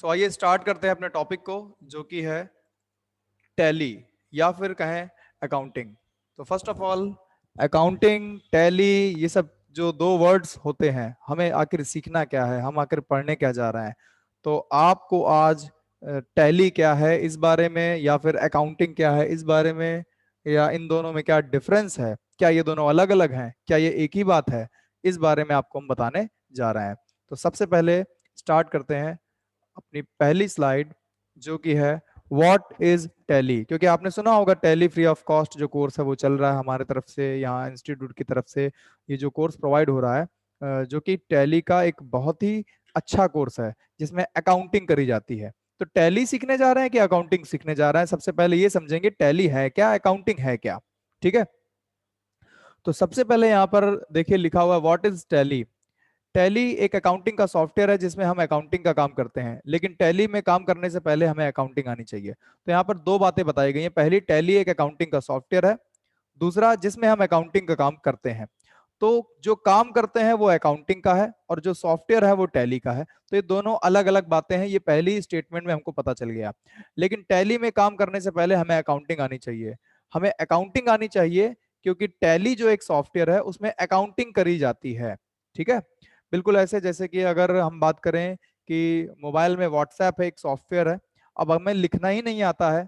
आइए स्टार्ट करते हैं अपने टॉपिक को, जो कि है टैली या फिर कहें अकाउंटिंग। तो first of all, accounting, tally, ये सब जो दो वर्ड्स होते हैं, हमें आखिर सीखना क्या है, हम आखिर पढ़ने क्या जा रहे हैं। तो आपको आज टैली क्या है इस बारे में, या फिर अकाउंटिंग क्या है इस बारे में, या इन दोनों में क्या डिफरेंस है, क्या ये दोनों अलग अलग हैं, क्या ये एक ही बात है, इस बारे में आपको हम बताने जा रहे हैं। तो सबसे पहले स्टार्ट करते हैं अपनी पहली स्लाइड, जो कि है व्हाट इज टैली। क्योंकि आपने सुना होगा टैली फ्री ऑफ कॉस्ट जो कोर्स है वो चल रहा है हमारे तरफ से, यहाँ इंस्टीट्यूट की तरफ से ये जो कोर्स प्रोवाइड हो रहा है, जो कि टैली का एक बहुत ही अच्छा कोर्स है जिसमें अकाउंटिंग करी जाती है। तो टैली सीखने जा रहे हैं कि अकाउंटिंग सीखने जा रहे हैं, सबसे पहले ये समझेंगे टैली है क्या, अकाउंटिंग है क्या। ठीक है। तो सबसे पहले यहाँ पर देखिए लिखा हुआ है व्हाट इज टैली। टैली एक अकाउंटिंग का सॉफ्टवेयर है जिसमें हम अकाउंटिंग का काम करते हैं, लेकिन टैली में काम करने से पहले हमें अकाउंटिंग आनी चाहिए। तो यहाँ पर दो बातें बताई गई हैं। पहली, टैली एक अकाउंटिंग का सॉफ्टवेयर है। दूसरा, जिसमें हम अकाउंटिंग का काम करते हैं। तो जो काम करते हैं वो अकाउंटिंग का है और जो सॉफ्टवेयर है वो टैली का है। तो ये दोनों अलग अलग बातें हैं, ये पहली स्टेटमेंट में हमको पता चल गया। लेकिन टैली में काम करने से पहले हमें अकाउंटिंग आनी चाहिए। हमें अकाउंटिंग आनी चाहिए क्योंकि टैली जो एक सॉफ्टवेयर है उसमें अकाउंटिंग करी जाती है। ठीक है। बिल्कुल ऐसे जैसे कि अगर हम बात करें कि मोबाइल में व्हाट्सएप है, एक सॉफ्टवेयर है। अब हमें लिखना ही नहीं आता है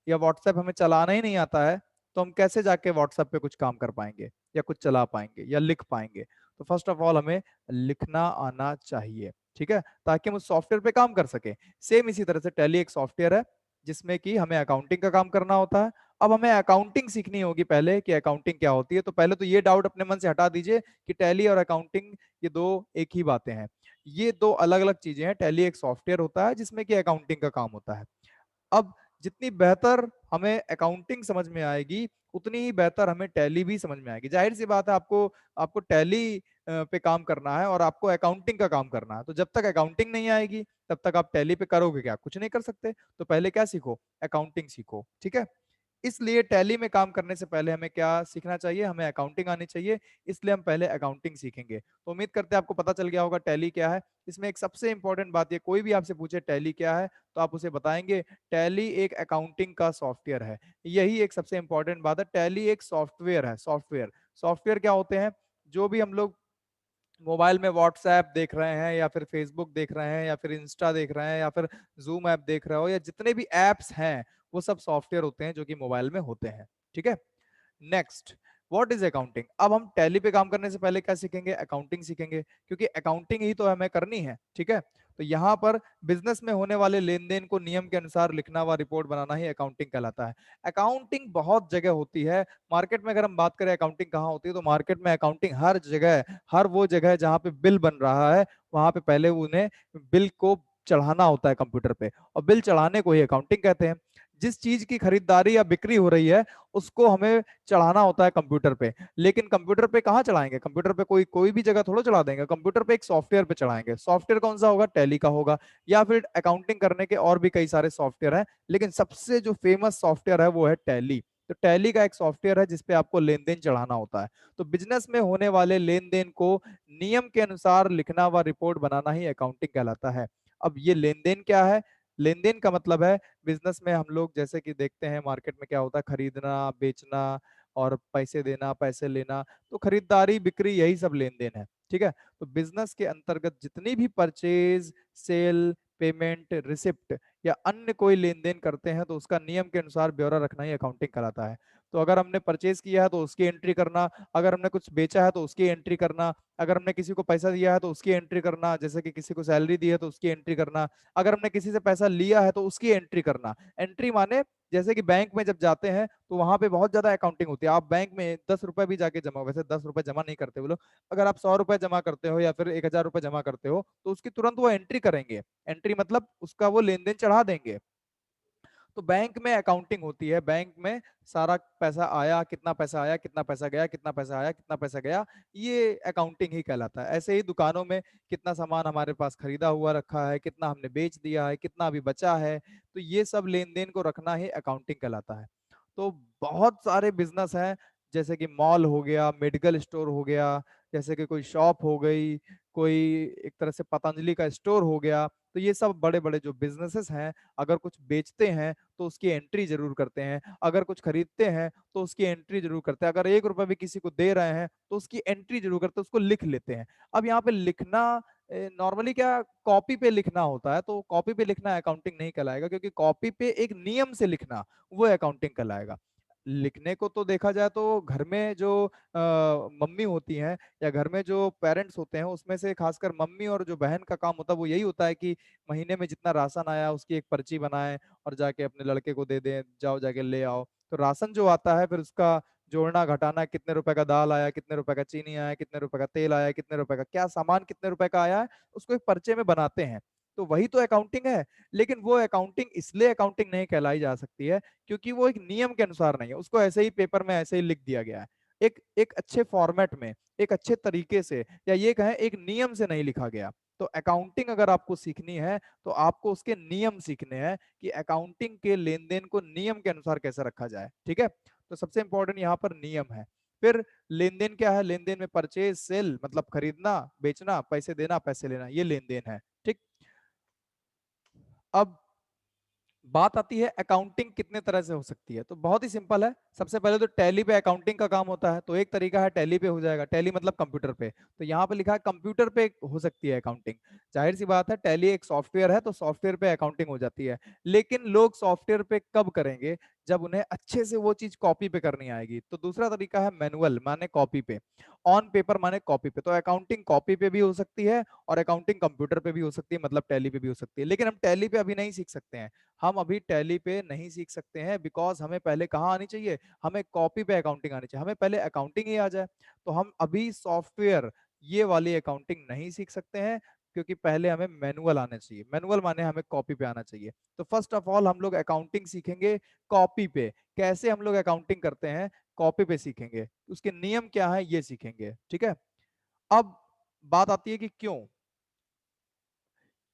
या व्हाट्सएप हमें चलाना ही नहीं आता है, तो हम कैसे जाके व्हाट्सएप पे कुछ काम कर पाएंगे या कुछ चला पाएंगे या लिख पाएंगे। तो फर्स्ट ऑफ ऑल हमें लिखना आना चाहिए। ठीक है, ताकि हम उस सॉफ्टवेयर पे काम कर सके। सेम इसी तरह से टैली एक सॉफ्टवेयर है जिसमें कि हमें अकाउंटिंग का काम करना होता है। अब हमें अकाउंटिंग सीखनी होगी पहले कि अकाउंटिंग क्या होती है। तो पहले तो ये डाउट अपने मन से हटा दीजिए कि टैली और अकाउंटिंग ये दो एक ही बातें हैं। ये दो अलग अलग चीजें हैं। टैली एक सॉफ्टवेयर होता है जिसमें कि अकाउंटिंग का काम होता है। अब जितनी बेहतर हमें अकाउंटिंग समझ में आएगी उतनी ही बेहतर हमें टैली भी समझ में आएगी। जाहिर सी बात है, आपको आपको टैली पे काम करना है और आपको अकाउंटिंग का काम करना है। तो जब तक अकाउंटिंग नहीं आएगी तब तक आप टैली पे करोगे क्या, कुछ नहीं कर सकते। तो पहले क्या सीखो, अकाउंटिंग सीखो। ठीक है। इसलिए टैली में काम करने से पहले हमें क्या सीखना चाहिए, हमें अकाउंटिंग आनी चाहिए। इसलिए हम पहले अकाउंटिंग सीखेंगे। तो उम्मीद करते हैं आपको पता चल गया होगा टैली क्या है। इसमें एक सबसे इंपॉर्टेंट बात, ये कोई भी आपसे पूछे टैली क्या है तो आप उसे बताएंगे टैली एक अकाउंटिंग का सॉफ्टवेयर है। यही एक सबसे इंपॉर्टेंट बात है। टैली एक सॉफ्टवेयर है। सॉफ्टवेयर सॉफ्टवेयर क्या होते हैं, जो भी हम लोग मोबाइल में व्हाट्सएप देख रहे हैं या फिर फेसबुक देख रहे हैं या फिर इंस्टा देख रहे हैं या फिर जूम ऐप देख रहे हो, या जितने भी एप्स हैं वो सब सॉफ्टवेयर होते हैं जो कि मोबाइल में होते हैं। ठीक है। Next, what is accounting. अब हम टैली पे काम करने से पहले क्या सीखेंगे, अकाउंटिंग सीखेंगे, क्योंकि अकाउंटिंग ही तो हमें करनी है। ठीक है। तो यहाँ पर बिजनेस में होने वाले लेन देन को नियम के अनुसार लिखना व रिपोर्ट बनाना ही अकाउंटिंग कहलाता है। अकाउंटिंग बहुत जगह होती है मार्केट में। अगर हम बात करें अकाउंटिंग कहाँ होती है, तो मार्केट में अकाउंटिंग हर जगह, हर वो जगह जहाँ पे बिल बन रहा है वहां पे पहले उन्हें बिल को चढ़ाना होता है कंप्यूटर पे, और बिल चढ़ाने को ही अकाउंटिंग कहते हैं। जिस चीज की खरीदारी या बिक्री हो रही है उसको हमें चढ़ाना होता है कंप्यूटर पे। लेकिन कंप्यूटर पे कहाँ चढ़ाएंगे, कंप्यूटर पे कोई कोई भी जगह थोड़ा चढ़ा देंगे। कंप्यूटर पे एक सॉफ्टवेयर पे चढ़ाएंगे। सॉफ्टवेयर कौन सा होगा, टैली का होगा। या फिर अकाउंटिंग करने के और भी कई सारे सॉफ्टवेयर हैं, लेकिन सबसे जो फेमस सॉफ्टवेयर है वो है टैली। तो टैली का एक सॉफ्टवेयर है जिसपे आपको लेन देन चढ़ाना होता है। तो बिजनेस में होने वाले लेन देन को नियम के अनुसार लिखना व रिपोर्ट बनाना ही अकाउंटिंग कहलाता है। अब ये लेन देन क्या है, लेन देन का मतलब है बिजनेस में हम लोग जैसे कि देखते हैं मार्केट में क्या होता है, खरीदना बेचना और पैसे देना पैसे लेना। तो खरीदारी बिक्री यही सब लेन देन है। ठीक है। तो बिजनेस के अंतर्गत जितनी भी परचेज, सेल, पेमेंट, रिसिप्ट या अन्य कोई लेन देन करते हैं तो उसका नियम के अनुसार ब्यौरा रखना ही अकाउंटिंग कहलाता है। तो अगर हमने परचेज किया है तो उसकी एंट्री करना, अगर हमने कुछ बेचा है तो उसकी एंट्री करना, अगर हमने किसी को पैसा दिया है तो उसकी एंट्री करना, जैसे कि किसी को सैलरी दी है तो उसकी एंट्री करना, अगर हमने किसी से पैसा लिया है तो उसकी एंट्री करना। एंट्री माने जैसे कि बैंक में जब जाते हैं तो वहां पे बहुत ज्यादा अकाउंटिंग होती है। आप बैंक में 10 रुपए भी जाके जमा, वैसे 10 रुपए जमा नहीं करते वो लोग, अगर आप 100 रुपए जमा करते हो या फिर 1,000 रुपए जमा करते हो तो उसकी तुरंत वो एंट्री करेंगे। एंट्री मतलब उसका वो लेन देन चढ़ा देंगे। तो बैंक में अकाउंटिंग होती है। बैंक में सारा पैसा आया, कितना पैसा आया, कितना पैसा गया, कितना पैसा आया, कितना पैसा गया, ये अकाउंटिंग ही कहलाता है। ऐसे ही दुकानों में कितना सामान हमारे पास खरीदा हुआ रखा है, कितना हमने बेच दिया है, कितना अभी बचा है, तो ये सब लेन देन को रखना ही अकाउंटिंग कहलाता है। तो बहुत सारे बिजनेस हैं, जैसे कि मॉल हो गया, मेडिकल स्टोर हो गया, जैसे कि कोई शॉप हो गई, कोई एक तरह से पतंजलि का स्टोर हो गया, तो ये सब बड़े बड़े जो बिजनेसेस हैं, अगर कुछ बेचते हैं तो उसकी एंट्री जरूर करते हैं, अगर कुछ खरीदते हैं तो उसकी एंट्री जरूर करते हैं, अगर 1 रुपए भी किसी को दे रहे हैं तो उसकी एंट्री जरूर करते हैं, उसको लिख लेते हैं। अब यहाँ पे लिखना नॉर्मली क्या कॉपी पे लिखना होता है, तो कॉपी पे लिखना अकाउंटिंग नहीं कहलाएगा, क्योंकि कॉपी पे एक नियम से लिखना वो अकाउंटिंग कहलाएगा। लिखने को तो देखा जाए तो घर में जो मम्मी होती हैं या घर में जो पेरेंट्स होते हैं, उसमें से खासकर मम्मी और जो बहन का काम होता है वो यही होता है कि महीने में जितना राशन आया उसकी एक पर्ची बनाएं और जाके अपने लड़के को दे दें, जाओ जाके ले आओ। तो राशन जो आता है फिर उसका जोड़ना घटाना, कितने रुपए का दाल आया, कितने रुपए का चीनी आया, कितने रुपए का तेल आया, कितने रुपए का क्या सामान कितने रुपए का आया है, उसको एक पर्चे में बनाते हैं। तो वही तो अकाउंटिंग है। लेकिन वो अकाउंटिंग इसलिए अकाउंटिंग नहीं कहलाई जा सकती है क्योंकि वो एक नियम के अनुसार नहीं है, उसको ऐसे ही पेपर में ऐसे ही लिख दिया गया है, एक एक अच्छे फॉर्मेट में, एक अच्छे तरीके से, या ये कहें एक नियम से नहीं लिखा गया। तो अकाउंटिंग अगर आपको सीखनी है तो आपको उसके नियम सीखने हैं कि अकाउंटिंग के लेन देन को नियम के अनुसार कैसे रखा जाए। ठीक है, तो सबसे इंपॉर्टेंट यहाँ पर नियम है। फिर लेन देन क्या है, लेन देन में परचेज सेल मतलब खरीदना बेचना, पैसे देना पैसे लेना, ये लेन देन है। ठीक। अब बात आती है अकाउंटिंग कितने तरह से हो सकती है, तो बहुत ही सिंपल है। सबसे पहले तो टैली पे अकाउंटिंग का काम होता है, तो एक तरीका है टैली पे हो जाएगा, टैली मतलब कंप्यूटर पे, तो यहाँ पे लिखा है कंप्यूटर पे हो सकती है अकाउंटिंग। जाहिर सी बात है, टैली एक सॉफ्टवेयर है तो सॉफ्टवेयर पे अकाउंटिंग हो जाती है। लेकिन लोग सॉफ्टवेयर पे कब करेंगे, जब उन्हें अच्छे से वो चीज कॉपी पे करनी आएगी। तो दूसरा तरीका है मैनुअल माने कॉपी पे, ऑन पेपर माने कॉपी पे। तो अकाउंटिंग कॉपी पे भी हो सकती है और अकाउंटिंग कंप्यूटर पे भी हो सकती है, मतलब टैली पे भी हो सकती है। लेकिन हम टैली पे अभी नहीं सीख सकते हैं, हम अभी टैली पे नहीं सीख सकते हैं, बिकॉज हमें पहले कहाँ आनी चाहिए, हमें कॉपी पे अकाउंटिंग आनी चाहिए, हमें पहले अकाउंटिंग ही आ जाए। तो हम अभी सॉफ्टवेयर ये वाली अकाउंटिंग नहीं सीख सकते हैं, क्योंकि पहले हमें मैनुअल आना चाहिए, मैनुअल माने हमें कॉपी पे आना चाहिए। तो फर्स्ट ऑफ ऑल हम लोग अकाउंटिंग सीखेंगे कॉपी पे, कैसे हम लोग अकाउंटिंग करते हैं कॉपी पे सीखेंगे, उसके नियम क्या है ये सीखेंगे। ठीक है। अब बात आती है कि क्यों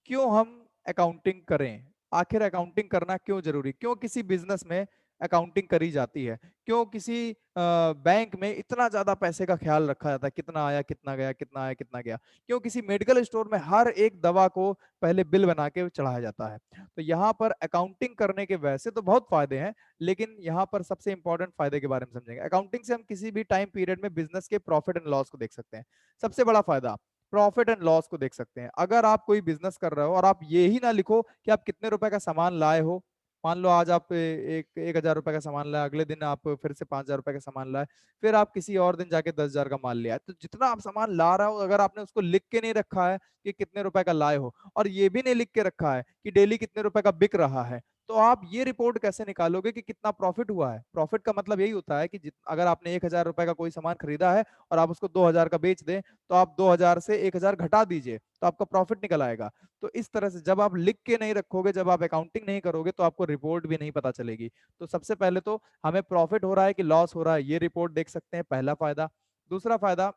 क्यों हम अकाउंटिंग करें, आखिर अकाउंटिंग करना क्यों जरूरी, क्यों किसी बिजनेस में अकाउंटिंग करी जाती है, क्यों किसी बैंक में इतना ज्यादा पैसे का ख्याल रखा जाता है, कितना आया कितना गया, कितना आया कितना गया, क्यों किसी मेडिकल स्टोर में हर एक दवा को पहले बिल बना के चढ़ाया जाता है। तो यहाँ पर अकाउंटिंग करने के वैसे तो बहुत फायदे हैं, लेकिन यहाँ पर सबसे इंपॉर्टेंट फायदे के बारे में समझेंगे। अकाउंटिंग से हम किसी भी टाइम पीरियड में बिजनेस के प्रॉफिट एंड लॉस को देख सकते हैं। सबसे बड़ा फायदा प्रॉफिट एंड लॉस को देख सकते हैं। अगर आप कोई बिजनेस कर रहे हो और आप ये ही ना लिखो कि आप कितने रुपए का सामान लाए हो, मान लो आज आप एक 1,000 रुपए का सामान लाए, अगले दिन आप फिर से 5,000 रुपए का सामान लाए, फिर आप किसी और दिन जाके 10,000 का माल ले आए, तो जितना आप सामान ला रहे हो अगर आपने उसको लिख के नहीं रखा है कि कितने रुपए का लाए हो, और ये भी नहीं लिख के रखा है कि डेली कितने रुपए का बिक रहा है, तो आप ये रिपोर्ट कैसे निकालोगे कि कितना प्रॉफिट हुआ है। प्रॉफिट का मतलब यही होता है कि अगर आपने 1,000 रुपए का कोई सामान खरीदा है और आप उसको 2,000 का बेच दें, तो आप 2,000 से 1,000 घटा दीजिए तो आपका प्रॉफिट निकल आएगा। तो इस तरह से जब आप लिख के नहीं रखोगे, जब आप अकाउंटिंग नहीं करोगे, तो आपको रिपोर्ट भी नहीं पता चलेगी। तो सबसे पहले तो हमें प्रॉफिट हो रहा है कि लॉस हो रहा है ये रिपोर्ट देख सकते हैं, पहला फायदा। दूसरा फायदा,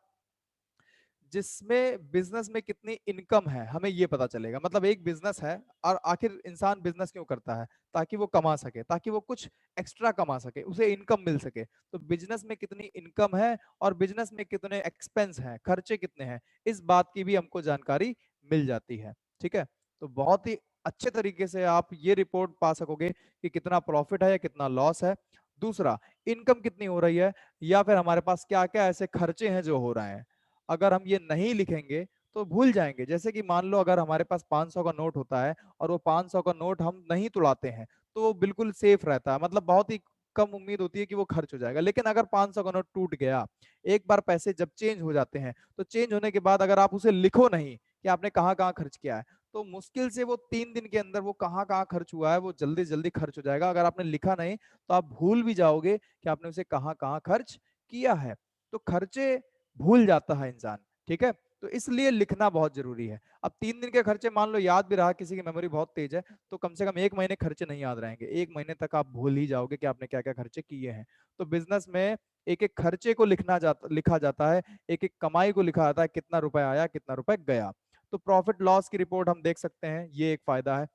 जिसमें बिजनेस में कितनी इनकम है हमें ये पता चलेगा। मतलब एक बिजनेस है और आखिर इंसान बिजनेस क्यों करता है, ताकि वो कमा सके, ताकि वो कुछ एक्स्ट्रा कमा सके, उसे इनकम मिल सके। तो बिजनेस में कितनी इनकम है और बिजनेस में कितने एक्सपेंस हैं, खर्चे कितने हैं, इस बात की भी हमको जानकारी मिल जाती है। ठीक है। तो बहुत ही अच्छे तरीके से आप ये रिपोर्ट पा सकोगे कि कितना प्रॉफिट है या कितना लॉस है। दूसरा, इनकम कितनी हो रही है, या फिर हमारे पास क्या क्या ऐसे खर्चे हैं जो हो रहे हैं। अगर हम ये नहीं लिखेंगे तो भूल जाएंगे। जैसे कि मान लो अगर हमारे पास 500 का नोट होता है और वो 500 का नोट हम नहीं तुड़ाते हैं, तो वो बिल्कुल सेफ रहता है, मतलब बहुत ही कम उम्मीद होती है कि वो खर्च हो जाएगा। लेकिन अगर 500 का नोट टूट गया, एक बार पैसे जब चेंज हो जाते हैं, तो चेंज होने के बाद अगर आप उसे लिखो नहीं कि आपने कहाँ कहाँ खर्च किया है, तो मुश्किल से वो 3 दिन के अंदर वो कहाँ कहाँ खर्च हुआ है वो जल्दी जल्दी खर्च हो जाएगा। अगर आपने लिखा नहीं तो आप भूल भी जाओगे कि आपने उसे कहाँ कहाँ खर्च किया है। तो खर्चे भूल जाता है इंसान। ठीक है। तो इसलिए लिखना बहुत जरूरी है। अब 3 दिन के खर्चे मान लो याद भी रहा, किसी की मेमोरी बहुत तेज है, तो कम से कम 1 महीने खर्चे नहीं याद रहेंगे, 1 महीने तक आप भूल ही जाओगे कि आपने क्या क्या खर्चे किए हैं। तो बिजनेस में एक एक खर्चे को लिखा जाता है, एक एक कमाई को लिखा जाता है, कितना रुपए आया कितना रुपए गया। तो प्रॉफिट लॉस की रिपोर्ट हम देख सकते हैं, ये एक फायदा है।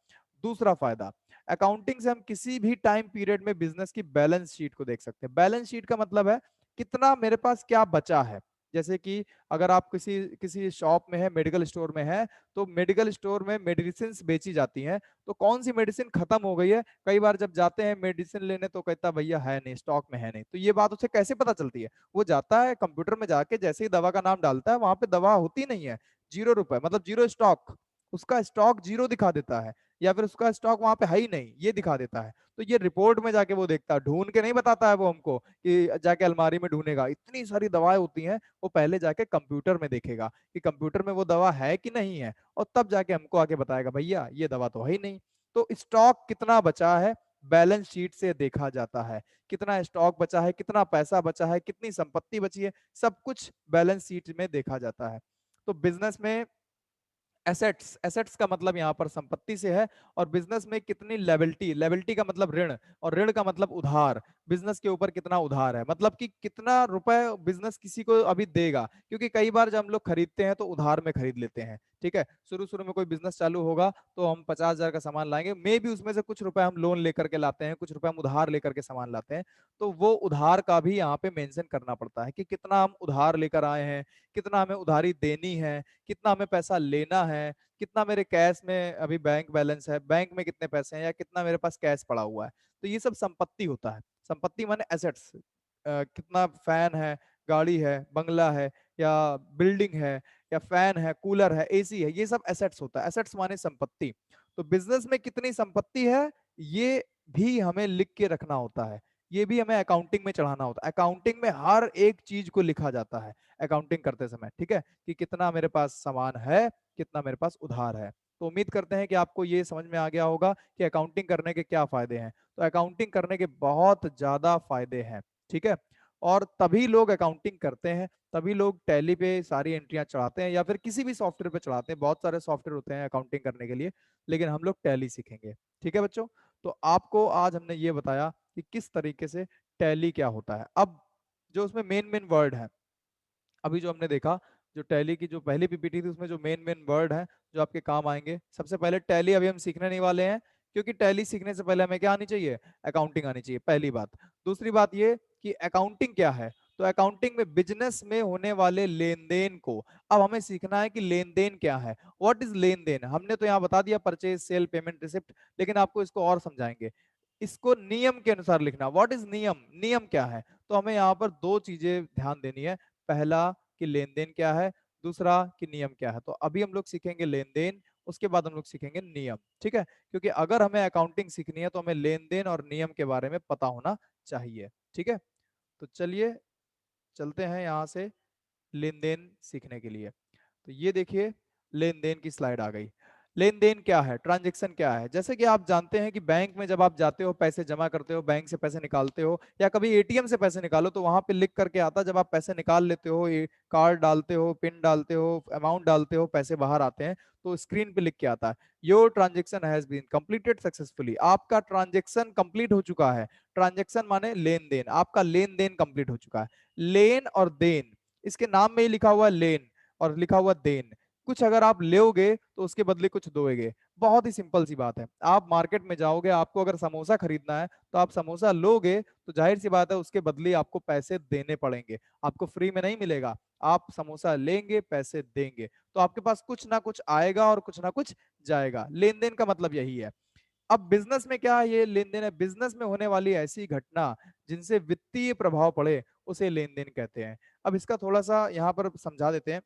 दूसरा फायदा, अकाउंटिंग से हम किसी भी टाइम पीरियड में बिजनेस की बैलेंस शीट को देख सकते हैं। बैलेंस शीट का मतलब है कितना मेरे पास क्या बचा है। जैसे कि अगर आप किसी किसी शॉप में है, मेडिकल स्टोर में है, तो मेडिकल स्टोर में मेडिसिन बेची जाती हैं, तो कौन सी मेडिसिन खत्म हो गई है, कई बार जब जाते हैं मेडिसिन लेने तो कहता भैया है नहीं, स्टॉक में है नहीं। तो ये बात उसे कैसे पता चलती है? वो जाता है कंप्यूटर में जाके, जैसे ही दवा का नाम डालता है, वहां पे दवा होती नहीं है, 0 रुपए, मतलब जीरो स्टॉक, उसका स्टॉक जीरो दिखा देता है, या फिर उसका स्टॉक वहां पे है ही नहीं, ये दिखा देता है। तो ये रिपोर्ट में जाके वो देखता है, ढूंढ के नहीं बताता है वो हमको कि जाके अलमारी में ढूंढेगा, इतनी सारी दवाएं होती हैं, वो पहले जाके कंप्यूटर में देखेगा कि कंप्यूटर में वो दवा है कि नहीं है, और तब जाके हमको आके बताएगा भैया ये दवा तो है ही नहीं। तो स्टॉक कितना बचा है, बैलेंस शीट से देखा जाता है, कितना स्टॉक बचा है, कितना पैसा बचा है, कितनी संपत्ति बची है, सब कुछ बैलेंस शीट में देखा जाता है। तो बिजनेस में एसेट्स, एसेट्स का मतलब यहाँ पर संपत्ति से है, और बिजनेस में कितनी लेबिलिटी, लेबिलिटी का मतलब ऋण, और ऋण का मतलब उधार, बिजनेस के ऊपर कितना उधार है, मतलब कि कितना रुपए बिजनेस किसी को अभी देगा, क्योंकि कई बार जब हम लोग खरीदते हैं तो उधार में खरीद लेते हैं, ठीक है। शुरू शुरू में कोई बिजनेस चालू होगा तो हम 50,000 का सामान लाएंगे, मे भी उसमें से कुछ रुपए हम लोन लेकर के लाते हैं, कुछ रुपए हम उधार लेकर के सामान लाते हैं, तो वो उधार का भी यहाँ पे मेंशन करना पड़ता है कि कितना हम उधार लेकर आए हैं, कितना हमें उधारी देनी है, कितना हमें पैसा लेना है, कितना मेरे कैश में अभी बैंक बैलेंस है, बैंक में कितने पैसे हैं, या कितना मेरे पास कैश पड़ा हुआ है। तो ये सब संपत्ति होता है। संपत्ति माने एसेट्स, कितना फैन है, गाड़ी है, बंगला है, या बिल्डिंग है, या फैन है, कूलर है, एसी है, ये सब एसेट्स होता है। एसेट्स माने संपत्ति। तो बिजनेस में कितनी संपत्ति है, ये भी हमें लिख के रखना होता है, ये भी हमें अकाउंटिंग में चढ़ाना होता है। अकाउंटिंग में हर एक चीज को लिखा जाता है अकाउंटिंग करते समय, ठीक है, कि कितना मेरे पास सामान है, कितना मेरे पास उधार है। तो उम्मीद करते हैं कि आपको ये समझ में आ गया होगा कि अकाउंटिंग करने के क्या फायदे हैं। तो अकाउंटिंग करने के बहुत ज्यादा फायदे हैं, ठीक है। और तभी लोग अकाउंटिंग करते हैं, तभी लोग टैली पे सारी एंट्रियां चढ़ाते हैं, या फिर किसी भी सॉफ्टवेयर पे चढ़ाते हैं। बहुत सारे सॉफ्टवेयर होते हैं अकाउंटिंग करने के लिए, लेकिन हम लोग टैली सीखेंगे, ठीक है बच्चों। तो आपको आज हमने ये बताया कि किस तरीके से टैली क्या होता है। अब जो उसमें मेन मेन वर्ड है, अभी जो हमने देखा, जो टैली की जो पहली पीपीटी थी, उसमें जो मेन मेन वर्ड है जो आपके काम आएंगे, सबसे पहले टैली अभी हम सीखने नहीं वाले हैं, क्योंकि टैली सीखने से पहले हमें क्या आनी चाहिए, अकाउंटिंग आनी चाहिए, पहली बात। दूसरी बात ये कि अकाउंटिंग क्या है, तो अकाउंटिंग में बिजनेस में होने वाले लेन देन को अब हमें सीखना है कि लेन देन क्या है, व्हाट इज लेन देन। हमने तो यहाँ बता दिया परचेज, सेल, पेमेंट, रिसिप्ट, लेकिन आपको इसको और समझाएंगे। इसको नियम के अनुसार लिखना, व्हाट इज नियम, नियम क्या है। तो हमें यहाँ पर दो चीजें ध्यान देनी है, पहला कि लेन देन क्या है, दूसरा कि नियम क्या है। तो अभी हम लोग सीखेंगे लेन देन, उसके बाद हम लोग सीखेंगे नियम, ठीक है। क्योंकि अगर हमें अकाउंटिंग सीखनी है तो हमें लेन देन और नियम के बारे में पता होना चाहिए, ठीक है। तो चलिए चलते हैं यहाँ से लेन देन सीखने के लिए। तो ये देखिए, लेन देन की स्लाइड आ गई। लेन देन क्या है, ट्रांजैक्शन क्या है, जैसे कि आप जानते हैं कि बैंक में जब आप जाते हो, पैसे जमा करते हो, बैंक से पैसे निकालते हो, या कभी एटीएम से पैसे निकालो, तो वहां पे लिख करके आता, जब आप पैसे निकाल लेते हो, ये कार्ड डालते हो, पिन डालते हो, अमाउंट डालते हो, पैसे बाहर आते हैं, तो स्क्रीन पे लिख के आता है, your transaction has been completed successfully, आपका ट्रांजेक्शन कंप्लीट हो चुका है। ट्रांजेक्शन माने लेन देन, आपका लेन देन कंप्लीट हो चुका है। लेन और देन, इसके नाम में ही लिखा हुआ है लेन और लिखा हुआ देन। कुछ अगर आप लोगे तो उसके बदले कुछ दोगे। बहुत ही सिंपल सी बात है, आप मार्केट में जाओगे, आपको अगर समोसा खरीदना है तो आप समोसा लोगे, तो जाहिर सी बात है उसके बदले आपको पैसे देने पड़ेंगे, आपको फ्री में नहीं मिलेगा। आप समोसा लेंगे, पैसे देंगे, तो आपके पास कुछ ना कुछ आएगा और कुछ ना कुछ जाएगा। लेन देन का मतलब यही है। अब बिजनेस में क्या है, ये लेन देन है, बिजनेस में होने वाली ऐसी घटना जिनसे वित्तीय प्रभाव पड़े, उसे लेन देन कहते हैं। अब इसका थोड़ा सा यहाँ पर समझा देते हैं।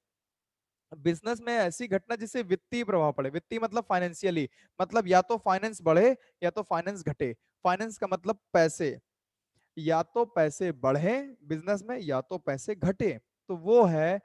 बिजनेस में ऐसी घटना जिससे वित्तीय प्रभाव पड़े, वित्तीय मतलब फाइनेंशियली, मतलब या तो फाइनेंस बढ़े या तो फाइनेंस घटे। फाइनेंस का मतलब पैसे, या तो पैसे बढ़े बिजनेस में या तो पैसे घटे, तो वो है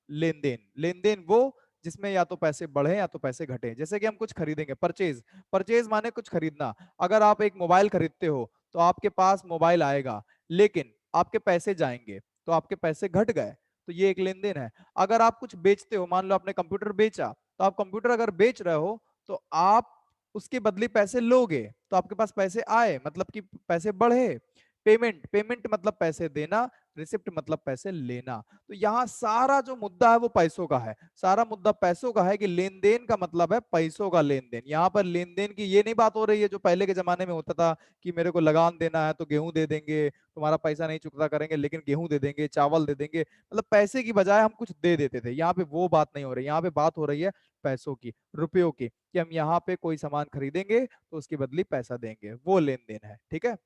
लेन देन। लेन देन वो जिसमें या तो पैसे बढ़े या तो पैसे घटे। जैसे कि हम कुछ खरीदेंगे, परचेज, परचेज माने कुछ खरीदना। अगर आप एक मोबाइल खरीदते हो तो आपके पास मोबाइल आएगा, लेकिन आपके पैसे जाएंगे, तो आपके पैसे घट गए, तो ये एक लेन देन है। अगर आप कुछ बेचते हो, मान लो आपने कंप्यूटर बेचा, तो आप कंप्यूटर अगर बेच रहे हो तो आप उसके बदले पैसे लोगे, तो आपके पास पैसे आए, मतलब कि पैसे बढ़े। पेमेंट, पेमेंट मतलब पैसे देना। रिसिप्ट मतलब पैसे लेना। तो यहाँ सारा जो मुद्दा है वो पैसों का है, सारा मुद्दा पैसों का है कि लेन देन का मतलब है पैसों का लेन देन। यहाँ पर लेन देन की ये नहीं बात हो रही है जो पहले के जमाने में होता था कि मेरे को लगान देना है तो गेहूं दे देंगे, तुम्हारा पैसा नहीं चुकता करेंगे लेकिन गेहूं दे देंगे, चावल दे देंगे, मतलब पैसे की बजाय हम कुछ दे देते थे। यहाँ पे वो बात नहीं हो रही, यहाँ पे बात हो रही है पैसों की, रुपयों की, कि हम यहाँ पे कोई सामान खरीदेंगे तो उसके बदले पैसा देंगे, वो लेन देन है। ठीक है।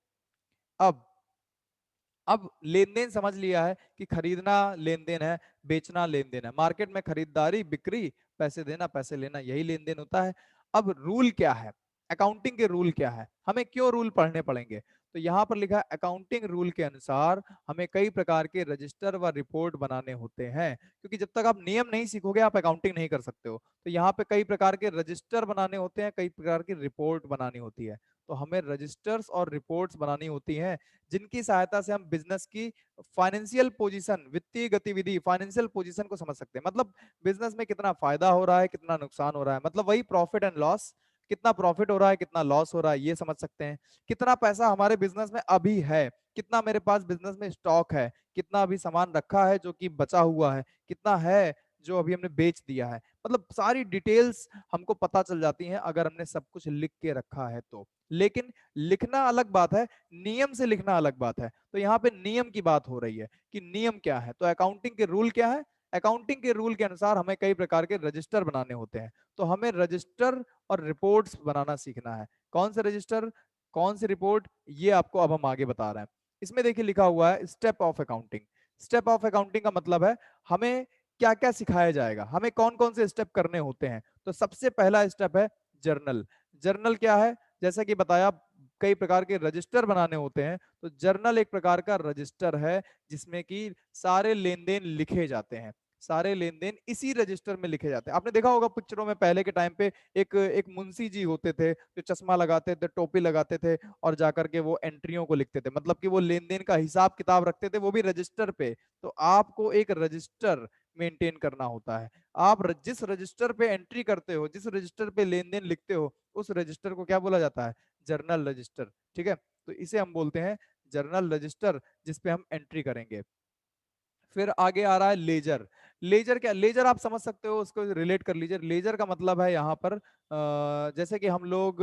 अब अब लेन देन समझ लिया है कि खरीदना लेन देन है, बेचना लेन देन है, मार्केट में खरीदारी बिक्री, पैसे देना पैसे लेना, यही लेन देन होता है। अब रूल क्या है, अकाउंटिंग के रूल क्या है, हमें क्यों रूल पढ़ने पड़ेंगे? तो यहाँ पर लिखा है अकाउंटिंग रूल के अनुसार हमें कई प्रकार के रजिस्टर व रिपोर्ट बनाने होते हैं, क्योंकि जब तक आप नियम नहीं सीखोगे आप अकाउंटिंग नहीं कर सकते हो। तो यहाँ पे कई प्रकार के रजिस्टर बनाने होते हैं, कई प्रकार की रिपोर्ट बनानी होती है। तो हमें रजिस्टर्स और रिपोर्ट्स बनानी होती हैं जिनकी सहायता से हम बिजनेस की फाइनेंशियल पोजीशन, वित्तीय गतिविधि, फाइनेंशियल पोजीशन को समझ सकते हैं। मतलब बिजनेस में कितना फायदा हो रहा है, कितना नुकसान हो रहा है, मतलब वही प्रॉफिट एंड लॉस, कितना प्रॉफिट हो रहा है कितना लॉस हो रहा है ये समझ सकते हैं। कितना पैसा हमारे बिजनेस में अभी है, कितना मेरे पास बिजनेस में स्टॉक है, कितना अभी सामान रखा है जो कि बचा हुआ है, कितना है जो अभी हमने बेच दिया है, मतलब सारी डिटेल्स हमको पता चल जाती हैं अगर हमने सब कुछ लिख के रखा है तो। लेकिन लिखना अलग बात है, नियम से लिखना अलग बात है। तो यहाँ पे नियम की बात हो रही है कि नियम क्या है, तो अकाउंटिंग के रूल क्या है, अकाउंटिंग के रूल के अनुसार हमें कई प्रकार के रजिस्टर बनाने होते हैं। तो हमें रजिस्टर और रिपोर्ट्स बनाना सीखना है। कौन से रजिस्टर, कौन सी रिपोर्ट, ये आपको अब हम आगे बता रहे हैं। इसमें देखिए लिखा हुआ है step of accounting. Step of accounting का मतलब है हमें क्या क्या सिखाया जाएगा, हमें कौन कौन से स्टेप करने होते हैं। तो सबसे पहला स्टेप है जर्नल। जर्नल क्या है, जैसा कि बताया कई प्रकार के रजिस्टर बनाने होते हैं, तो जर्नल एक प्रकार का रजिस्टर है जिसमें कि सारे लेन देन लिखे जाते हैं, सारे लेन देन इसी रजिस्टर में लिखे जाते हैं। आपने देखा होगा पिक्चरों में पहले के टाइम पे एक एक मुंशी जी होते थे जो चश्मा लगाते थे, टोपी लगाते थे और जाकर के वो एंट्रियों को लिखते थे, मतलब कि वो लेन देन का हिसाब किताब रखते थे, वो भी रजिस्टर पे। तो आपको एक रजिस्टर मेंटेन करना होता है। आप जिस रजिस्टर पे एंट्री करते हो, जिस रजिस्टर पे लेन देन लिखते हो, उस रजिस्टर को क्या बोला जाता है, जर्नल रजिस्टर। ठीक है, तो इसे हम बोलते हैं जर्नल रजिस्टर जिसपे हम एंट्री करेंगे। फिर आगे आ रहा है लेजर। लेजर क्या, लेजर आप समझ सकते हो, उसको रिलेट कर लीजिए। लेजर का मतलब है यहाँ पर जैसे कि हम लोग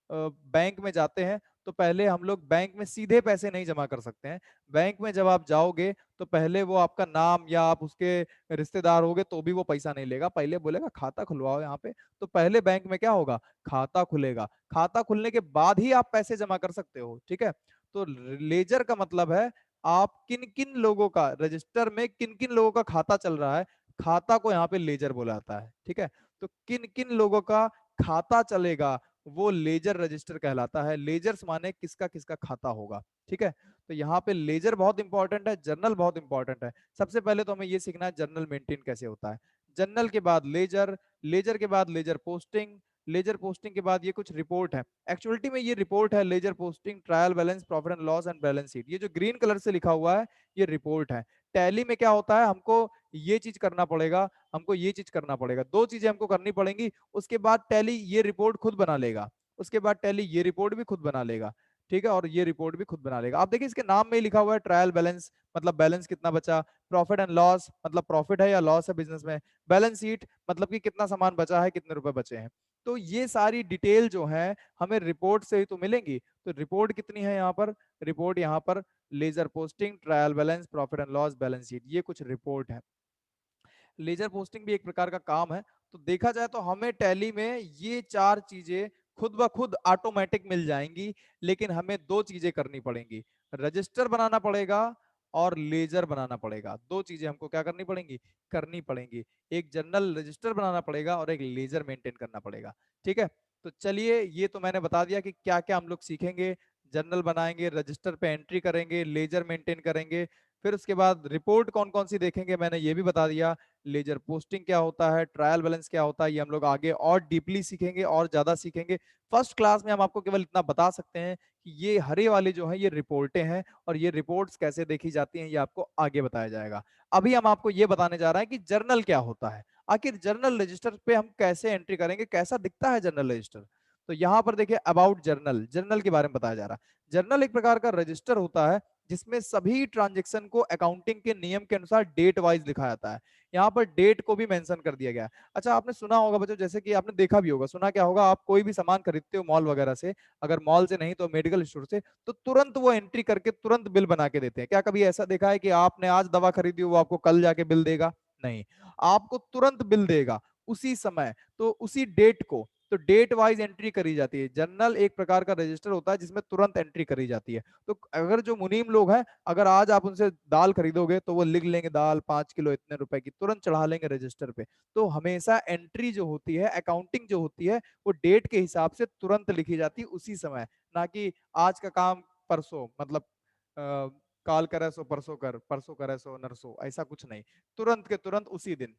बैंक में जाते हैं तो पहले हम लोग बैंक में सीधे पैसे नहीं जमा कर सकते हैं। बैंक में जब आप जाओगे तो पहले वो आपका नाम या आप उसके रिश्तेदार होगे तो भी वो पैसा नहीं लेगा, पहले बोलेगा खाता खुलवाओ यहाँ पे। तो पहले बैंक में क्या होगा, खाता खुलेगा, खाता खुलने के बाद ही आप पैसे जमा कर सकते हो। ठीक है, तो लेजर का मतलब है आप किन किन लोगों का रजिस्टर में किन किन लोगों का खाता चल रहा है, खाता को यहाँ पे लेजर बोला जाता है। ठीक है, तो किन किन लोगों का खाता चलेगा वो लेजर रजिस्टर कहलाता है। लेजर्स माने किसका किसका खाता होगा। ठीक है, तो यहाँ पे लेजर बहुत इंपॉर्टेंट है, जर्नल बहुत इंपॉर्टेंट है। सबसे पहले तो हमें ये सीखना है जर्नल मेंटेन कैसे होता है। जर्नल के बाद लेजर, लेजर के बाद लेजर पोस्टिंग, लेजर पोस्टिंग के बाद ये कुछ रिपोर्ट है। एक्चुअलिटी में ये रिपोर्ट है, ledger posting, trial balance, profit and loss and balance sheet. ये जो ग्रीन कलर से लिखा हुआ है ये रिपोर्ट है। टैली में क्या होता है, हमको ये चीज करना पड़ेगा, हमको ये चीज करना पड़ेगा, दो चीजें हमको करनी पड़ेंगी, उसके बाद टैली ये रिपोर्ट खुद बना लेगा, उसके बाद टैली ये रिपोर्ट भी खुद बना लेगा। ठीक है, और ये रिपोर्ट भी खुद बना लेगा। आप देखिए इसके नाम में ही लिखा हुआ है ट्रायल बैलेंस, मतलब बैलेंस कितना बचा, प्रॉफिट एंड लॉस मतलब प्रॉफिट है या लॉस है बिजनेस में, बैलेंस शीट मतलब कि कितना सामान बचा है, कितने रुपए बचे हैं। तो ये सारी डिटेल जो है हमें रिपोर्ट से ही तो मिलेंगी। तो रिपोर्ट कितनी है यहाँ पर, रिपोर्ट यहाँ पर ledger posting, trial balance, profit and loss, balance sheet, ये कुछ रिपोर्ट है। लेजर पोस्टिंग भी एक प्रकार का काम है। तो देखा जाए तो हमें टैली में ये चार चीजें खुद ब खुद ऑटोमेटिक मिल जाएंगी, लेकिन हमें दो चीजें करनी पड़ेंगी, रजिस्टर बनाना पड़ेगा और लेजर बनाना पड़ेगा। दो चीजें हमको क्या करनी पड़ेंगी, करनी पड़ेंगी, एक जनरल रजिस्टर बनाना पड़ेगा और एक लेजर मेंटेन करना पड़ेगा। ठीक है, तो चलिए ये तो मैंने बता दिया कि क्या क्या हम लोग सीखेंगे, जर्नल बनाएंगे, रजिस्टर पे एंट्री करेंगे, लेजर मेंटेन करेंगे। फिर उसके बाद रिपोर्ट कौन कौन सी देखेंगे मैंने ये भी बता दिया, लेजर पोस्टिंग क्या होता है, ट्रायल बैलेंस क्या होता है, ये हम लोग आगे और डीपली सीखेंगे और ज्यादा सीखेंगे। फर्स्ट क्लास में हम आपको केवल इतना बता सकते हैं कि ये हरे वाली जो है ये रिपोर्टें हैं और ये रिपोर्ट्स कैसे देखी जाती हैं ये आपको आगे बताया जाएगा। अभी हम आपको ये बताने जा रहे हैं कि जर्नल क्या होता है, आखिर जर्नल रजिस्टर पे हम कैसे एंट्री करेंगे, कैसा दिखता है जर्नल रजिस्टर। तो यहाँ पर देखिए अबाउट जर्नल, जर्नल के बारे में बताया जा रहा है। जर्नल एक प्रकार का रजिस्टर होता है जिसमें सभी ट्रांजेक्शन को अकाउंटिंग के नियम के अनुसार डेट वाइज लिखा जाता है। यहाँ पर डेट को भी मेंशन कर दिया गया है। अच्छा, आपने सुना होगा बच्चों, जैसे कि आपने देखा भी होगा, सुना क्या होगा, आप कोई भी सामान खरीदते हो मॉल वगैरह से, अगर मॉल से नहीं तो मेडिकल स्टोर से, तो तुरंत वो एंट्री करके तुरंत बिल बना के देते हैं। क्या कभी ऐसा देखा है कि आपने आज दवा खरीदी हो, वो आपको कल जाके बिल देगा? नहीं, आपको तुरंत बिल देगा उसी समय, तो उसी डेट को, तो डेट वाइज एंट्री करी जाती है। जर्नल एक प्रकार का रजिस्टर होता है जिसमें तुरंत एंट्री करी जाती है। तो अगर जो मुनीम लोग हैं, अगर आज आप उनसे दाल खरीदोगे तो वो लिख लेंगे दाल 5 किलो इतने रुपए की, तुरंत चढ़ा लेंगे रजिस्टर पे। तो हमेशा एंट्री जो होती है, अकाउंटिंग जो होती है, वो डेट के हिसाब से तुरंत लिखी जाती है उसी समय, ना कि आज का काम परसों, मतलब काल करे सो परसों कर, परसों करे सो नरसों, ऐसा कुछ नहीं, तुरंत के तुरंत उसी दिन।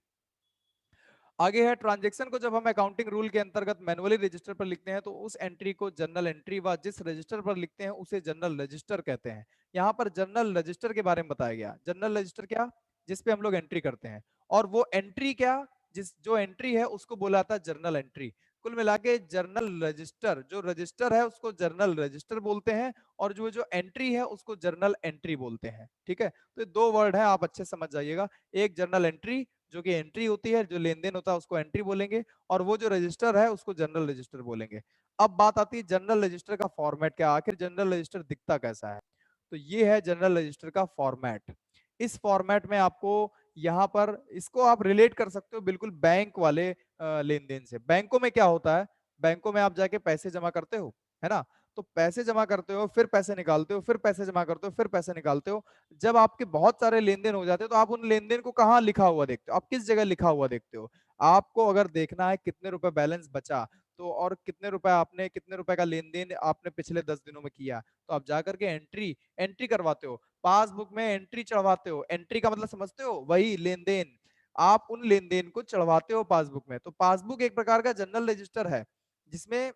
आगे है, ट्रांजैक्शन को जब हम अकाउंटिंग रूल के अंतर्गत मैनुअली रजिस्टर पर लिखते हैं तो उस एंट्री को जर्नल एंट्री, व जिस रजिस्टर पर लिखते हैं उसे जर्नल रजिस्टर कहते हैं। यहाँ पर जर्नल रजिस्टर के बारे में बताया गया। जर्नल रजिस्टर क्या? जिस पे हम लोग एंट्री करते हैं, और वो एंट्री क्या, जिस जो एंट्री है उसको बोला जाता है जर्नल एंट्री। कुल मिला के जर्नल रजिस्टर, जो रजिस्टर है उसको जर्नल रजिस्टर बोलते हैं, और जो जो एंट्री है उसको जर्नल एंट्री बोलते हैं। ठीक है, तो ये दो वर्ड है, आप अच्छे समझ जाइएगा। एक जर्नल एंट्री, जो कि एंट्री होती है, जो लेन देन होता है उसको एंट्री बोलेंगे, और वो जो रजिस्टर है उसको जनरल रजिस्टर बोलेंगे। अब बात आती है जनरल रजिस्टर का फॉर्मेट क्या, आखिर जनरल रजिस्टर दिखता कैसा है। तो ये है जनरल रजिस्टर का फॉर्मेट। इस फॉर्मेट में आपको यहाँ पर, इसको आप रिलेट कर सकते हो बिल्कुल बैंक वाले लेन देन से। बैंकों में क्या होता है, बैंकों में आप जाके पैसे जमा करते हो, है ना, तो पैसे जमा करते हो, फिर पैसे निकालते हो, फिर पैसे जमा करते हो, फिर पैसे निकालते हो। जब आपके बहुत सारे लेन देन हो जाते हैं तो आप उन लेन देन को कहाँ लिखा हुआ देखते हो, आप किस जगह लिखा हुआ देखते हो? आपको अगर देखना है कितने रुपए बैलेंस बचा, तो और कितने रुपए आपने, कितने रुपए का लेन देन आपने पिछले 10 दिनों में किया, तो आप जाकर के एंट्री एंट्री करवाते हो, पासबुक में एंट्री चढ़वाते हो। एंट्री का मतलब समझते हो, वही लेन देन, आप उन लेन देन को चढ़वाते हो पासबुक में। तो पासबुक एक प्रकार का जनरल रजिस्टर है जिसमें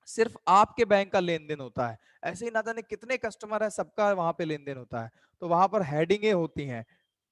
सिर्फ आपके बैंक का लेन देन होता है। ऐसे ही ना जाने कितने कस्टमर है, सबका वहां पे लेन देन होता है। तो वहां पर हेडिंगे होती हैं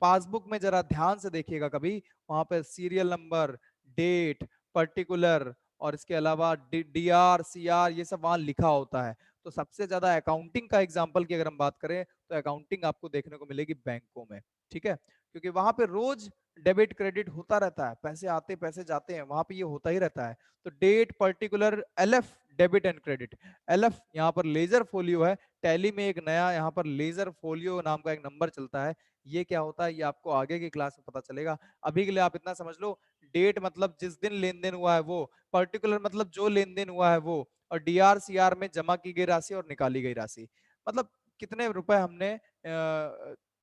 पासबुक में, जरा ध्यान से देखिएगा कभी, वहां पे सीरियल नंबर, डेट, पर्टिकुलर, और इसके अलावा डी आर सी आर, ये सब वहां लिखा होता है। तो सबसे ज्यादा अकाउंटिंग का एग्जाम्पल की अगर हम बात करें तो अकाउंटिंग आपको देखने को मिलेगी बैंकों में। ठीक है, क्योंकि वहां पे रोज डेबिट क्रेडिट होता रहता है, पैसे आते पैसे जाते हैं, वहां पे ये होता ही रहता है। तो date, particular, LF, debit and credit. LF यहाँ पर लेजर फोलियो है। टैली में एक नया यहाँ पर लेजर फोलियो नाम का एक नंबर चलता है। ये क्या होता है ये आपको आगे की क्लास में पता चलेगा। अभी के लिए आप इतना समझ लो, डेट मतलब जिस दिन लेन देन हुआ है वो, पर्टिकुलर मतलब जो लेन देन हुआ है वो, और डीआर सीआर में जमा की गई राशि और निकाली गई राशि, मतलब कितने रुपए हमने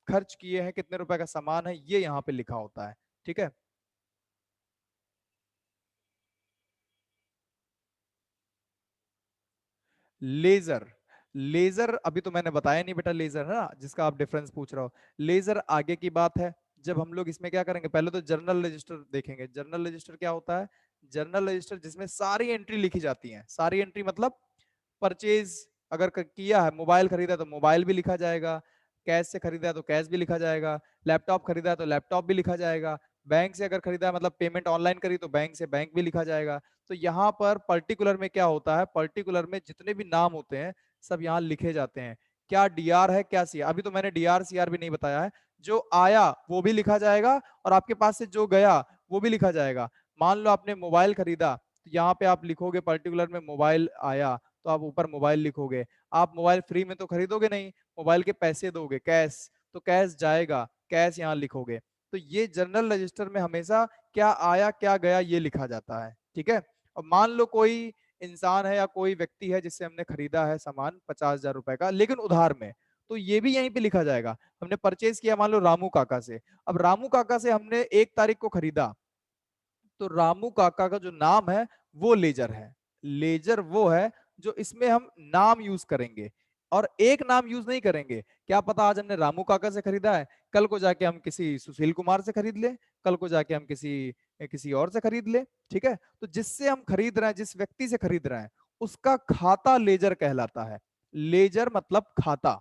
खर्च किए हैं, कितने रुपए का सामान है, ये यहाँ पे लिखा होता है। ठीक है, लेजर, लेजर अभी तो मैंने बताया नहीं बेटा, लेजर है ना जिसका आप डिफरेंस पूछ रहे हो, लेजर आगे की बात है। जब हम लोग इसमें क्या करेंगे, पहले तो जर्नल रजिस्टर देखेंगे। जर्नल रजिस्टर क्या होता है? जर्नल रजिस्टर जिसमें सारी एंट्री लिखी जाती हैं। सारी एंट्री मतलब परचेज अगर किया है, मोबाइल खरीदा तो मोबाइल भी लिखा जाएगा, कैश से खरीदा है तो कैश भी लिखा जाएगा, लैपटॉप खरीदा है तो लैपटॉप भी लिखा जाएगा, बैंक से अगर खरीदा है मतलब पेमेंट ऑनलाइन करी तो बैंक से बैंक भी लिखा जाएगा। तो यहाँ पर पर्टिकुलर में क्या होता है, पर्टिकुलर में जितने भी नाम होते हैं सब यहाँ लिखे जाते हैं। क्या डीआर है, क्या सी, अभी तो मैंने डीआर सीआर भी नहीं बताया है। जो आया वो भी लिखा जाएगा, और आपके पास से जो गया वो भी लिखा जाएगा। मान लो आपने मोबाइल खरीदा, तो यहाँ पे आप लिखोगे पर्टिकुलर में मोबाइल आया, तो आप ऊपर मोबाइल लिखोगे। आप मोबाइल फ्री में तो खरीदोगे नहीं, मोबाइल के पैसे दोगे कैश, तो कैश जाएगा, कैश यहाँ लिखोगे। तो ये जनरल रजिस्टर में हमेशा क्या आया क्या गया ये लिखा जाता है। ठीक है, अब मान लो कोई इंसान है या कोई व्यक्ति है जिससे हमने खरीदा है सामान 50,000 रुपए का, लेकिन उधार में, तो ये भी यहीं पे लिखा जाएगा। हमने परचेज किया मान लो रामू काका से, अब रामू काका से हमने 1 तारीख को खरीदा, तो रामू काका का जो नाम है वो लेजर है। लेजर वो है जो इसमें हम नाम यूज करेंगे, और एक नाम यूज नहीं करेंगे। क्या पता आज हमने रामू काका से खरीदा है, कल को जाके हम किसी सुशील कुमार से खरीद ले, कल को जाके हम किसी किसी और से खरीद ले। ठीक है, तो जिससे हम खरीद रहे हैं, जिस व्यक्ति से खरीद रहे हैं, उसका खाता लेजर कहलाता है। लेजर मतलब खाता।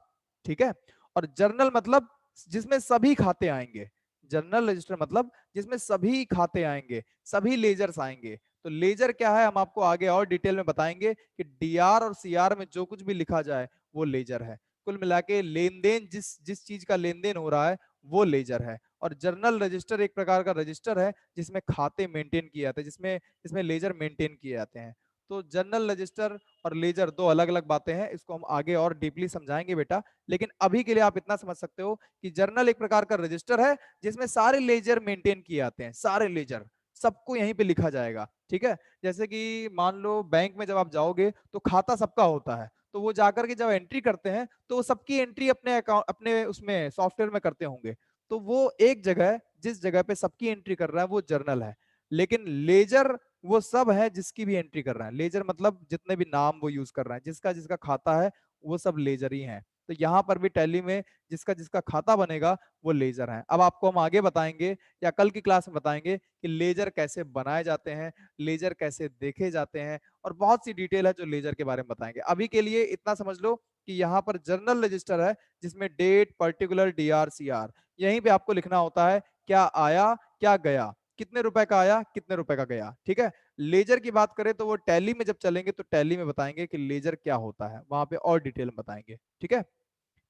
ठीक है, और जर्नल मतलब जिसमें सभी खाते आएंगे। जनरल रजिस्टर मतलब जिसमें सभी खाते आएंगे, सभी लेजर्स आएंगे। तो लेजर क्या है हम आपको आगे और डिटेल में बताएंगे कि डीआर और सीआर में जो कुछ भी लिखा जाए वो लेजर है। कुल मिला के लेन देन, जिस जिस चीज का लेन देन हो रहा है वो लेजर है। और जर्नल रजिस्टर एक प्रकार का रजिस्टर है जिसमें खाते मेंटेन किए जाते हैं, जिसमें जिसमें लेजर मेंटेन किए जाते हैं। तो जर्नल रजिस्टर और लेजर दो अलग अलग बातें हैं, इसको हम आगे और डीपली समझाएंगे बेटा। लेकिन अभी के लिए आप इतना समझ सकते हो कि जर्नल एक प्रकार का रजिस्टर है जिसमें सारे लेजर मेंटेन किए जाते हैं, सारे लेजर सबको यहीं पे लिखा जाएगा। ठीक है, जैसे कि मान लो बैंक में जब आप जाओगे तो खाता सबका होता है, तो वो जाकर के जब एंट्री करते हैं तो वो सबकी एंट्री अपने अकाउंट, अपने उसमें सॉफ्टवेयर में करते होंगे। तो वो एक जगह, जिस जगह पे सबकी एंट्री कर रहा है वो जर्नल है। लेकिन लेजर वो सब है जिसकी भी एंट्री कर रहा है। लेजर मतलब जितने भी नाम वो यूज कर रहा है, जिसका जिसका खाता है वो सब लेजर ही है। तो यहाँ पर भी टैली में जिसका जिसका खाता बनेगा वो लेजर है। अब आपको हम आगे बताएंगे या कल की क्लास में बताएंगे कि लेजर कैसे बनाए जाते हैं, लेजर कैसे देखे जाते हैं, और बहुत सी डिटेल है जो लेजर के बारे में बताएंगे। अभी के लिए इतना समझ लो कि यहाँ पर जर्नल रजिस्टर है जिसमें डेट, पर्टिकुलर, डीआर, सीआर, यहीं पे आपको लिखना होता है क्या आया क्या गया, कितने रुपए का आया कितने रुपए का गया। ठीक है, लेजर की बात करें तो वो टैली में जब चलेंगे तो टैली में बताएंगे कि लेजर क्या होता है, वहां पे और डिटेल में बताएंगे। ठीक है,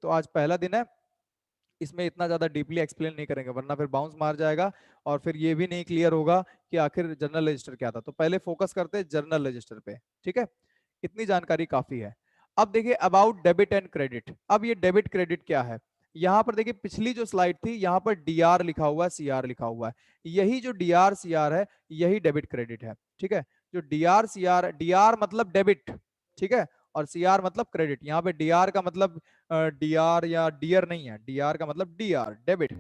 तो आज पहला दिन है, इसमें इतना ज्यादा डीपली एक्सप्लेन नहीं करेंगे वरना फिर बाउंस मार जाएगा और फिर ये भी नहीं क्लियर होगा कि आखिर जर्नल रजिस्टर क्या था। तो पहले फोकस करते हैं जर्नल रजिस्टर पे। ठीक है, इतनी जानकारी काफी है। अब देखिए अबाउट डेबिट एंड क्रेडिट। अब ये डेबिट क्रेडिट क्या है, यहां पर देखिए पिछली जो स्लाइड थी यहां पर डीआर लिखा हुआ है, सीआर लिखा हुआ है, यही जो डीआर सीआर है यही डेबिट क्रेडिट है। ठीक है, जो डीआर सीआर, डीआर मतलब डेबिट, ठीक है, और सीआर मतलब क्रेडिट। यहाँ पे डीआर का मतलब डीआर या डियर नहीं है, डीआर का मतलब डीआर डेबिट,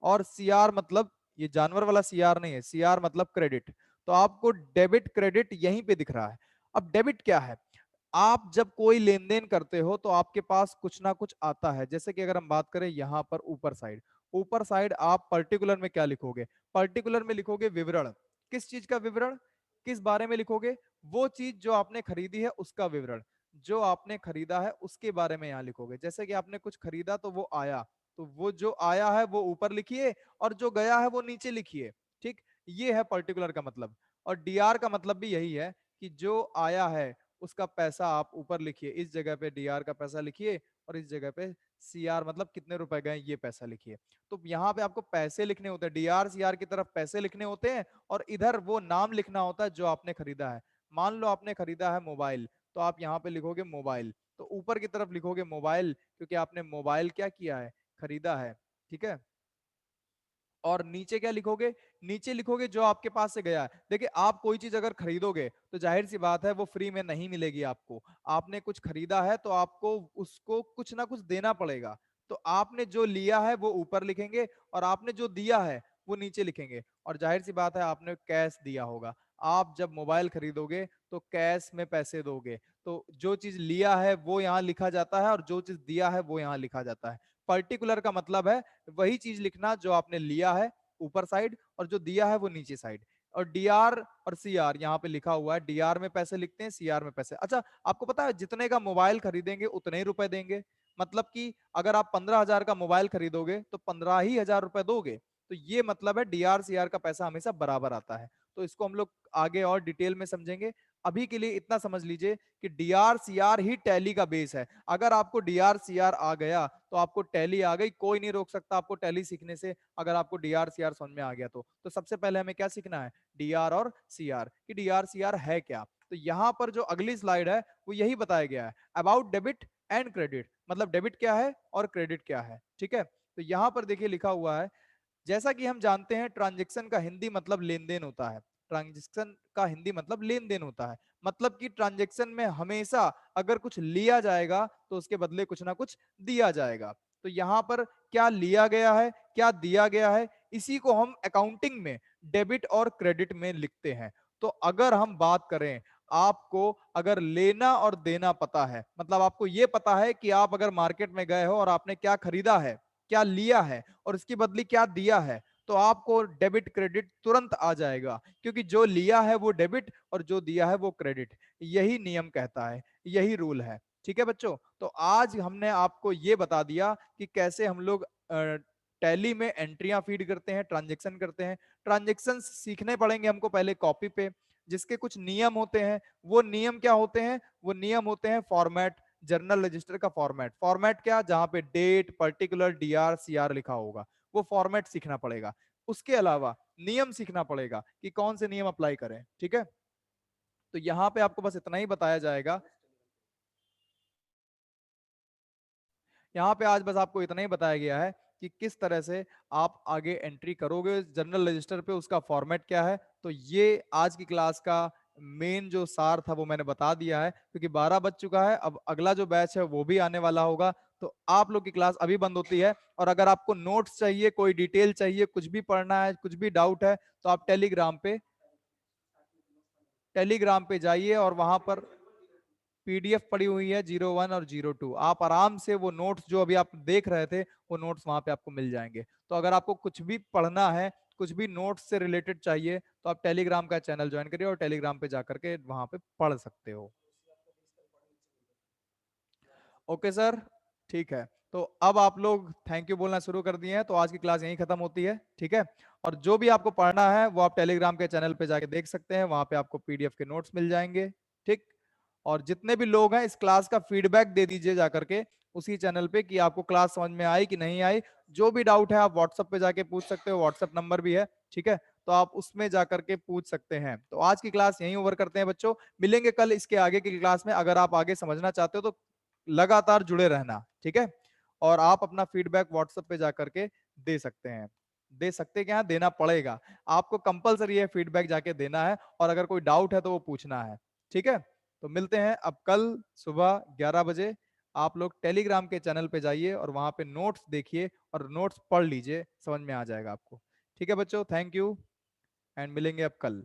और सीआर मतलब ये जानवर वाला सीआर नहीं है, सीआर मतलब क्रेडिट। तो आपको डेबिट क्रेडिट यहीं पे दिख रहा है। अब डेबिट क्या है, आप जब कोई लेन देन करते हो तो आपके पास कुछ ना कुछ आता है। जैसे कि अगर हम बात करें यहां पर ऊपर साइड, ऊपर साइड आप पर्टिकुलर में क्या लिखोगे, पर्टिकुलर में लिखोगे विवरण। किस चीज का विवरण, किस बारे में लिखोगे, वो चीज जो आपने खरीदी है उसका विवरण, जो आपने खरीदा है उसके बारे में यहां लिखोगे। जैसे कि आपने कुछ खरीदा तो वो आया, तो वो जो आया है वो ऊपर लिखिए और जो गया है वो नीचे लिखिए। ठीक, ये है पर्टिकुलर का मतलब। और डीआर का मतलब भी यही है कि जो आया है उसका पैसा आप ऊपर लिखिए, इस जगह पे डीआर का पैसा लिखिए और इस जगह पे सीआर मतलब कितने रुपए गए ये पैसा लिखिए। तो यहाँ पे आपको पैसे लिखने होते हैं, डीआर सीआर की तरफ पैसे लिखने होते हैं और इधर वो नाम लिखना होता है जो आपने खरीदा है। मान लो आपने खरीदा है मोबाइल, तो आप यहाँ पे लिखोगे मोबाइल, तो ऊपर की तरफ लिखोगे मोबाइल क्योंकि आपने मोबाइल क्या किया है, खरीदा है। ठीक है, और नीचे क्या लिखोगे, नीचे लिखोगे जो आपके पास से गया है। देखिए आप कोई चीज अगर खरीदोगे तो जाहिर सी बात है वो फ्री में नहीं मिलेगी आपको। आपने कुछ खरीदा है तो आपको उसको कुछ ना कुछ देना पड़ेगा। तो आपने जो लिया है वो ऊपर लिखेंगे और आपने जो दिया है वो नीचे लिखेंगे। और जाहिर सी बात है आपने कैश दिया होगा, आप जब मोबाइल खरीदोगे तो कैश में पैसे दोगे, तो जो चीज लिया है वो यहाँ लिखा जाता है और जो चीज दिया है वो यहाँ लिखा जाता है। पर्टिकुलर का मतलब है वही चीज लिखना जो आपने लिया है ऊपर साइड और जो दिया है वो नीचे साइड। और डीआर और सीआर यहाँ पे लिखा हुआ है, डीआर में पैसे लिखते हैं, सीआर में पैसे। अच्छा, आपको पता है जितने का मोबाइल खरीदेंगे उतने ही रुपए देंगे। मतलब कि अगर आप 15,000 का मोबाइल खरीदोगे तो 15 ही हजार रुपए दोगे। तो ये मतलब है डीआर सीआर का पैसा हमेशा बराबर आता है। तो इसको हम लोग आगे और डिटेल में समझेंगे। अभी के लिए इतना समझ लीजिए कि डीआर सीआर ही टैली का बेस है। अगर आपको डीआर सीआर आ गया तो आपको टैली आ गई, कोई नहीं रोक सकता आपको टैली सीखने से। अगर आपको डीआर सीआर समझ में आ गया तो सबसे पहले हमें क्या सीखना है, डीआर और सीआर, कि डीआर सीआर है क्या। तो यहां पर जो अगली स्लाइड है वो यही बताया गया है, अबाउट डेबिट एंड क्रेडिट, मतलब डेबिट क्या है और क्रेडिट क्या है। ठीक है, तो यहां पर देखिए लिखा हुआ है, जैसा कि हम जानते हैं ट्रांजैक्शन का हिंदी मतलब लेन देन होता है। ट्रांजैक्शन का हिंदी मतलब लेन देन होता है, मतलब कि ट्रांजैक्शन में हमेशा अगर कुछ लिया जाएगा तो उसके बदले कुछ ना कुछ दिया जाएगा। तो यहाँ पर क्या लिया गया है क्या दिया गया है, इसी को हम अकाउंटिंग में डेबिट और क्रेडिट में लिखते हैं। तो अगर हम बात करें, आपको अगर लेना और देना पता है, मतलब आपको यह पता है कि आप अगर मार्केट में गए हो और आपने क्या खरीदा है, क्या लिया है और इसके बदले क्या दिया है, तो आपको डेबिट क्रेडिट तुरंत आ जाएगा, क्योंकि जो लिया है वो डेबिट और जो दिया है वो क्रेडिट। यही नियम कहता है, यही रूल है। ठीक है बच्चों, तो आज हमने आपको ये बता दिया कि कैसे हम लोग टैली में एंट्रियां फीड करते हैं, ट्रांजेक्शन करते हैं। ट्रांजेक्शन सीखने पड़ेंगे हमको पहले कॉपी पे, जिसके कुछ नियम होते हैं। वो नियम क्या होते हैं, वो नियम होते हैं फॉर्मेट, जर्नल रजिस्टर का फॉर्मेट। फॉर्मेट क्या, जहां पे डेट, पर्टिकुलर, डीआर, सीआर लिखा होगा, वो फॉर्मेट सीखना पड़ेगा। उसके अलावा नियम सीखना पड़ेगा कि कौन से नियम अप्लाई करें, ठीक है। तो यहाँ पे आपको बस इतना ही बताया जाएगा, यहाँ पे आज बस आपको इतना ही बताया गया है कि किस तरह से आप आगे एंट्री करोगे जनरल रजिस्टर पे, उसका फॉर्मेट क्या है। तो ये आज की क्लास का मेन जो सार था वो मैंने बता दिया है, क्योंकि 12 बज चुका है, अब अगला जो बैच है वो भी आने वाला होगा। तो आप लोग की क्लास अभी बंद होती है, और अगर आपको नोट्स चाहिए, कोई डिटेल चाहिए, कुछ भी पढ़ना है, कुछ भी डाउट है, तो आप टेलीग्राम पे जाइए, और वहां पर पीडीएफ पड़ी हुई है 01 और 02। आप आराम से वो नोट्स जो अभी आप देख रहे थे, वो नोट्स वहां पे आपको मिल जाएंगे। तो अगर आपको कुछ भी पढ़ना है, कुछ भी नोट्स से रिलेटेड चाहिए, तो आप टेलीग्राम का चैनल ज्वाइन करिए और टेलीग्राम पे जाकर के वहां पे पढ़ सकते हो। ओके सर, ठीक है। तो अब आप लोग थैंक यू बोलना शुरू कर दिए हैं, तो आज की क्लास यहीं खत्म होती है, ठीक है। और जो भी आपको पढ़ना है वो आप टेलीग्राम के चैनल पे जाके देख सकते हैं, वहां पे आपको पीडीएफ के नोट्स मिल जाएंगे, ठीक। और जितने भी लोग हैं, इस क्लास का फीडबैक दे दीजिए जाकर के उसी चैनल पे कि आपको क्लास समझ में आई कि नहीं आई। जो भी डाउट है आप व्हाट्सएप पे जाके पूछ सकते हो, व्हाट्सएप नंबर भी है, ठीक है। तो आप उसमें जाकर के पूछ सकते हैं। तो आज की क्लास यहीं ओवर करते हैं बच्चों, मिलेंगे कल इसके आगे की क्लास में। अगर आप आगे समझना चाहते हो तो लगातार जुड़े रहना, ठीक है। और आप अपना फीडबैक व्हाट्सएप पे जाकर के दे सकते हैं। दे सकते क्या, देना पड़ेगा आपको, कंपलसरी है फीडबैक जाके देना है, और अगर कोई डाउट है तो वो पूछना है, ठीक है। तो मिलते हैं अब कल सुबह 11 बजे। आप लोग टेलीग्राम के चैनल पे जाइए और वहां पे नोट्स देखिए और नोट्स पढ़ लीजिए, समझ में आ जाएगा आपको। ठीक है बच्चों, थैंक यू, एंड मिलेंगे अब कल।